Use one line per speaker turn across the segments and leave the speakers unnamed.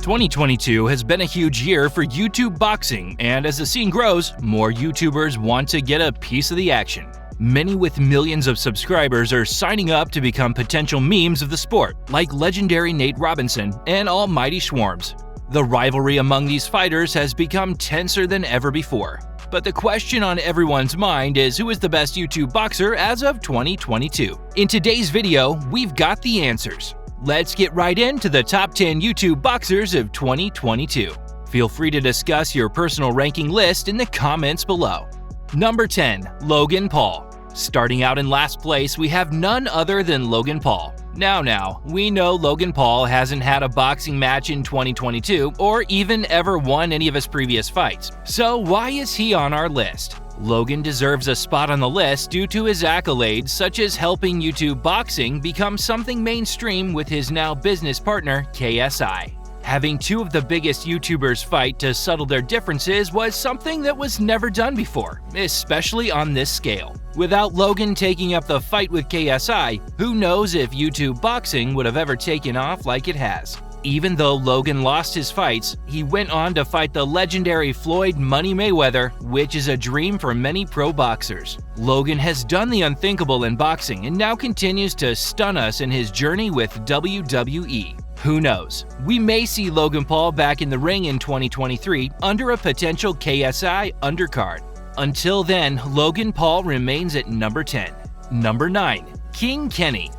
2022 has been a huge year for YouTube boxing, and as the scene grows, more YouTubers want to get a piece of the action. Many with millions of subscribers are signing up to become potential memes of the sport, like legendary Nate Robinson and Almighty Schwarms. The rivalry among these fighters has become tenser than ever before. But the question on everyone's mind is who is the best YouTube boxer as of 2022? In today's video, we've got the answers. Let's get right into the top 10 YouTube boxers of 2022. Feel free to discuss your personal ranking list in the comments below. Number 10. Logan Paul. Starting out in last place, we have none other than Logan Paul. Now, we know Logan Paul hasn't had a boxing match in 2022 or even ever won any of his previous fights. So why is he on our list? Logan deserves a spot on the list due to his accolades, such as helping YouTube boxing become something mainstream with his now business partner, KSI. Having two of the biggest YouTubers fight to settle their differences was something that was never done before, especially on this scale. Without Logan taking up the fight with KSI, who knows if YouTube boxing would have ever taken off like it has. Even though Logan lost his fights, he went on to fight the legendary Floyd Money Mayweather, which is a dream for many pro boxers. Logan has done the unthinkable in boxing and now continues to stun us in his journey with WWE. Who knows? We may see Logan Paul back in the ring in 2023 under a potential KSI undercard. Until then, Logan Paul remains at number 10. Number 9. King Kenny.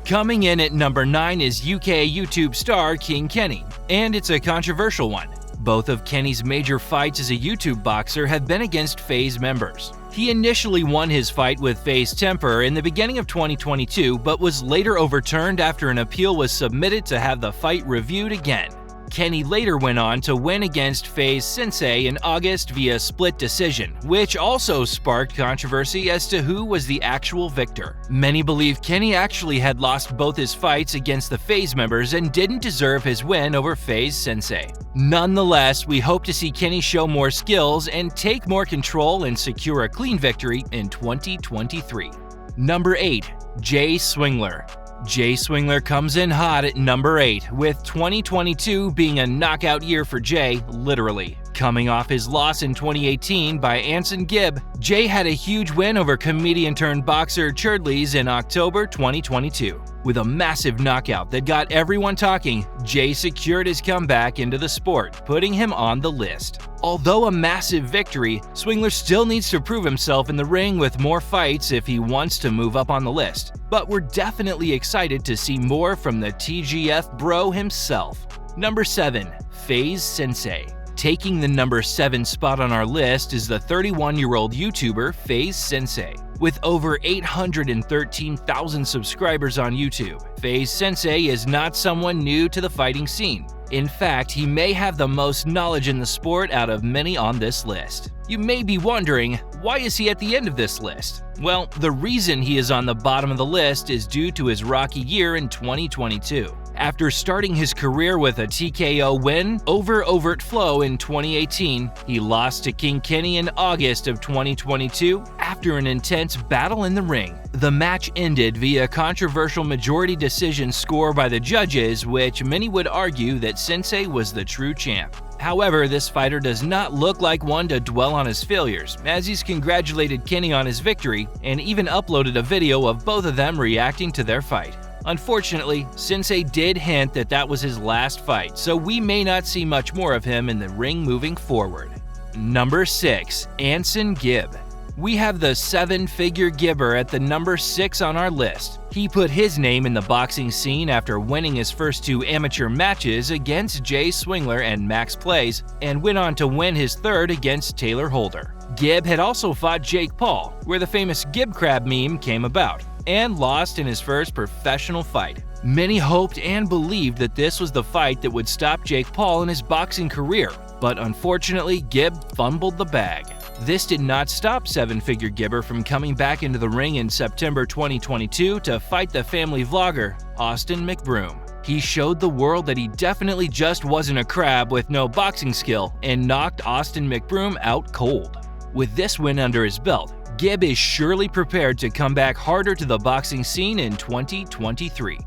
Coming in at number 9 is UK YouTube star King Kenny, and it's a controversial one. Both of Kenny's major fights as a YouTube boxer have been against FaZe members. He initially won his fight with FaZe Temper in the beginning of 2022, but was later overturned after an appeal was submitted to have the fight reviewed again. Kenny later went on to win against FaZe Sensei in August via split decision, which also sparked controversy as to who was the actual victor. Many believe Kenny actually had lost both his fights against the FaZe members and didn't deserve his win over FaZe Sensei. Nonetheless, we hope to see Kenny show more skills and take more control and secure a clean victory in 2023. Number 8. Jay Swingler. Jay Swingler comes in hot at number 8, with 2022 being a knockout year for Jay, literally. Coming off his loss in 2018 by Anson Gibb, Jay had a huge win over comedian-turned-boxer Churdleys in October 2022. With a massive knockout that got everyone talking, Jay secured his comeback into the sport, putting him on the list. Although a massive victory, Swingler still needs to prove himself in the ring with more fights if he wants to move up on the list. But we're definitely excited to see more from the TGF bro himself. Number 7. FaZe Sensei. Taking the number 7 spot on our list is the 31-year-old YouTuber FaZe Sensei. With over 813,000 subscribers on YouTube, FaZe Sensei is not someone new to the fighting scene. In fact, he may have the most knowledge in the sport out of many on this list. You may be wondering, why is he at the end of this list? Well, the reason he is on the bottom of the list is due to his rocky year in 2022. After starting his career with a TKO win over Overt Flow in 2018, he lost to King Kenny in August of 2022 after an intense battle in the ring. The match ended via a controversial majority decision score by the judges, which many would argue that Sensei was the true champ. However, this fighter does not look like one to dwell on his failures, as he's congratulated Kenny on his victory and even uploaded a video of both of them reacting to their fight. Unfortunately, Sensei did hint that that was his last fight, so we may not see much more of him in the ring moving forward. Number 6. Anson Gibb. We have the 7-figure Gibber at the number 6 on our list. He put his name in the boxing scene after winning his first 2 amateur matches against Jay Swingler and Max Plays, and went on to win his third against Taylor Holder. Gibb had also fought Jake Paul, where the famous Gibb Crab meme came about, and lost in his first professional fight. Many hoped and believed that this was the fight that would stop Jake Paul in his boxing career, but unfortunately Gibb fumbled the bag. This did not stop 7-figure Gibber from coming back into the ring in September 2022 to fight the family vlogger, Austin McBroom. He showed the world that he definitely just wasn't a crab with no boxing skill and knocked Austin McBroom out cold. With this win under his belt, Gibb is surely prepared to come back harder to the boxing scene in 2023.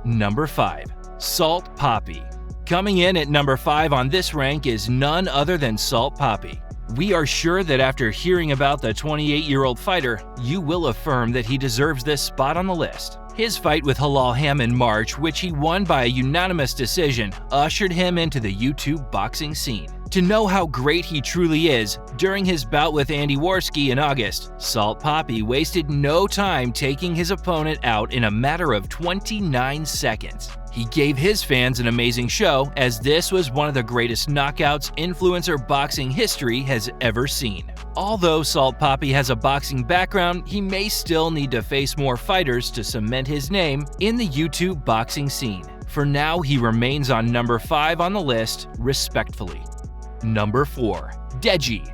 Number 5. Salt Papi. Coming in at number 5 on this rank is none other than Salt Papi. We are sure that after hearing about the 28-year-old fighter, you will affirm that he deserves this spot on the list. His fight with Halal Ham in March, which he won by a unanimous decision, ushered him into the YouTube boxing scene. To know how great he truly is, during his bout with Andy Warski in August, Salt Papi wasted no time taking his opponent out in a matter of 29 seconds. He gave his fans an amazing show, as this was one of the greatest knockouts influencer boxing history has ever seen. Although Salt Papi has a boxing background, he may still need to face more fighters to cement his name in the YouTube boxing scene. For now, he remains on number 5 on the list, respectfully. Number 4. Deji.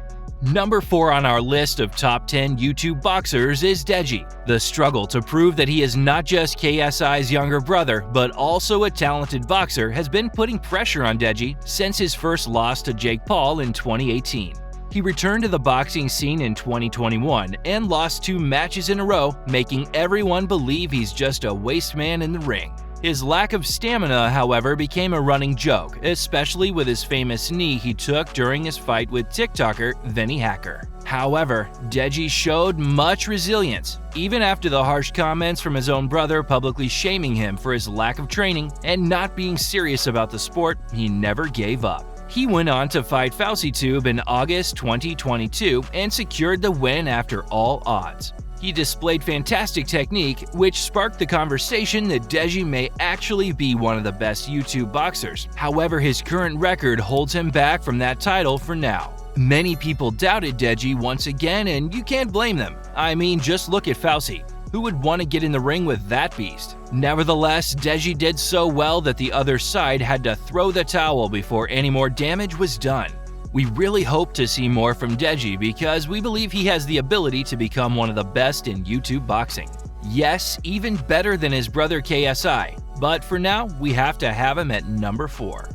Number 4 on our list of top 10 YouTube boxers is Deji. The struggle to prove that he is not just KSI's younger brother, but also a talented boxer has been putting pressure on Deji since his first loss to Jake Paul in 2018. He returned to the boxing scene in 2021 and lost 2 matches in a row, making everyone believe he's just a waste man in the ring. His lack of stamina, however, became a running joke, especially with his famous knee he took during his fight with TikToker Vinny Hacker. However, Deji showed much resilience. Even after the harsh comments from his own brother publicly shaming him for his lack of training and not being serious about the sport, he never gave up. He went on to fight FauciTube in August 2022 and secured the win after all odds. He displayed fantastic technique, which sparked the conversation that Deji may actually be one of the best YouTube boxers. However, his current record holds him back from that title for now. Many people doubted Deji once again, and you can't blame them. I mean, just look at Fauci. Who would want to get in the ring with that beast? Nevertheless, Deji did so well that the other side had to throw the towel before any more damage was done. We really hope to see more from Deji because we believe he has the ability to become one of the best in YouTube boxing. Yes, even better than his brother KSI, but for now, we have to have him at number 4.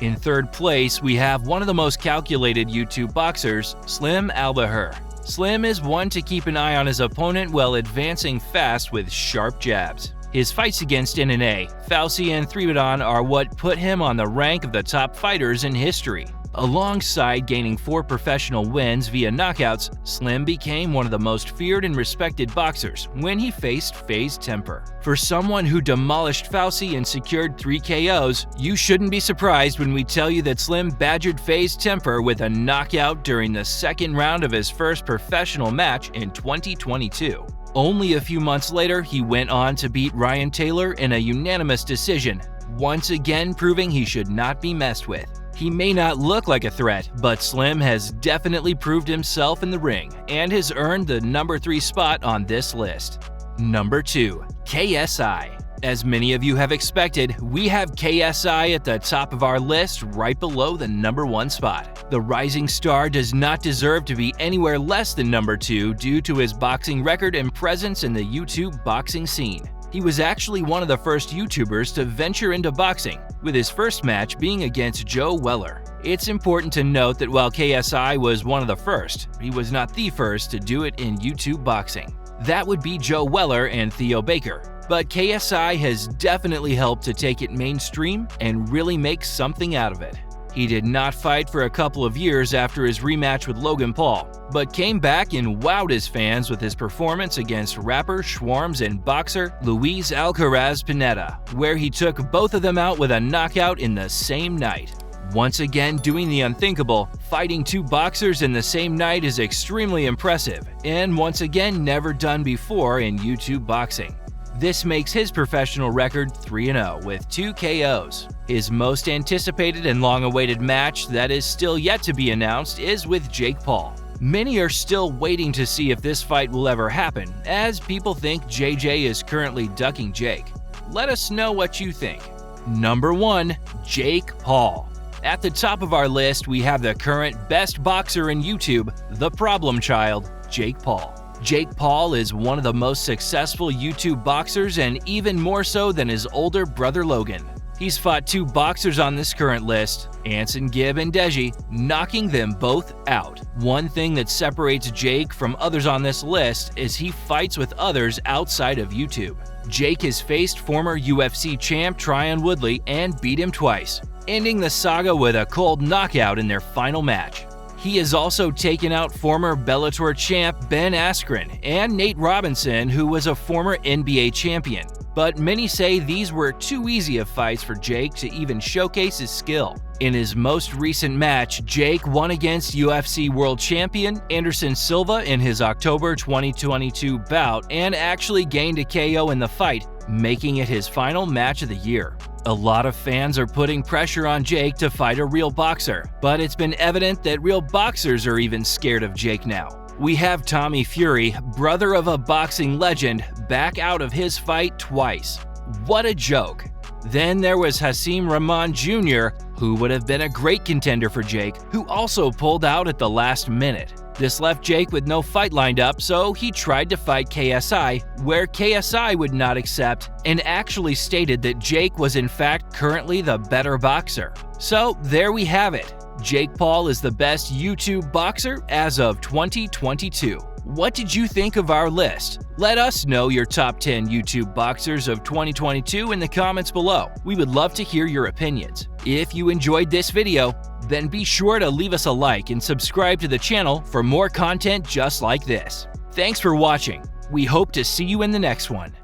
In third place, we have one of the most calculated YouTube boxers, Slim Albahir. Slim is one to keep an eye on his opponent while advancing fast with sharp jabs. His fights against NNA, Fauci, and Threebadon are what put him on the rank of the top fighters in history. Alongside gaining 4 professional wins via knockouts, Slim became one of the most feared and respected boxers when he faced FaZe Temper. For someone who demolished Fauci and secured 3 KOs, you shouldn't be surprised when we tell you that Slim badgered FaZe Temper with a knockout during the second round of his first professional match in 2022. Only a few months later, he went on to beat Ryan Taylor in a unanimous decision, once again proving he should not be messed with. He may not look like a threat, but Slim has definitely proved himself in the ring and has earned the number 3 spot on this list. Number 2. KSI. As many of you have expected, we have KSI at the top of our list right below the number 1 spot. The rising star does not deserve to be anywhere less than number 2 due to his boxing record and presence in the YouTube boxing scene. He was actually one of the first YouTubers to venture into boxing, with his first match being against Joe Weller. It's important to note that while KSI was one of the first, he was not the first to do it in YouTube boxing. That would be Joe Weller and Theo Baker. But KSI has definitely helped to take it mainstream and really make something out of it. He did not fight for a couple of years after his rematch with Logan Paul, but came back and wowed his fans with his performance against rapper Schwarms and boxer Luis Alcaraz Pineda, where he took both of them out with a knockout in the same night. Once again doing the unthinkable, fighting 2 boxers in the same night is extremely impressive, and once again never done before in YouTube boxing. This makes his professional record 3-0 with 2 KOs. His most anticipated and long-awaited match that is still yet to be announced is with Jake Paul. Many are still waiting to see if this fight will ever happen, as people think JJ is currently ducking Jake. Let us know what you think. Number 1. Jake Paul. At the top of our list, we have the current best boxer in YouTube, the problem child, Jake Paul. Jake Paul is one of the most successful YouTube boxers and even more so than his older brother Logan. He's fought 2 boxers on this current list, Anson Gibb and Deji, knocking them both out. One thing that separates Jake from others on this list is he fights with others outside of YouTube. Jake has faced former UFC champ Tryon Woodley and beat him twice. ending the saga with a cold knockout in their final match. He has also taken out former Bellator champ Ben Askren and Nate Robinson, who was a former NBA champion. But many say these were too easy of fights for Jake to even showcase his skill. In his most recent match, Jake won against UFC World Champion Anderson Silva in his October 2022 bout and actually gained a KO in the fight, making it his final match of the year. A lot of fans are putting pressure on Jake to fight a real boxer, but it's been evident that real boxers are even scared of Jake now. We have Tommy Fury, brother of a boxing legend, back out of his fight twice. What a joke. Then there was Hasim Rahman Jr., who would have been a great contender for Jake, who also pulled out at the last minute. This left Jake with no fight lined up, so he tried to fight KSI, where KSI would not accept and actually stated that Jake was in fact currently the better boxer. So there we have it. Jake Paul is the best YouTube boxer as of 2022. What did you think of our list? Let us know your top 10 YouTube boxers of 2022 in the comments below. We would love to hear your opinions. If you enjoyed this video, then be sure to leave us a like and subscribe to the channel for more content just like this. Thanks for watching. We hope to see you in the next one.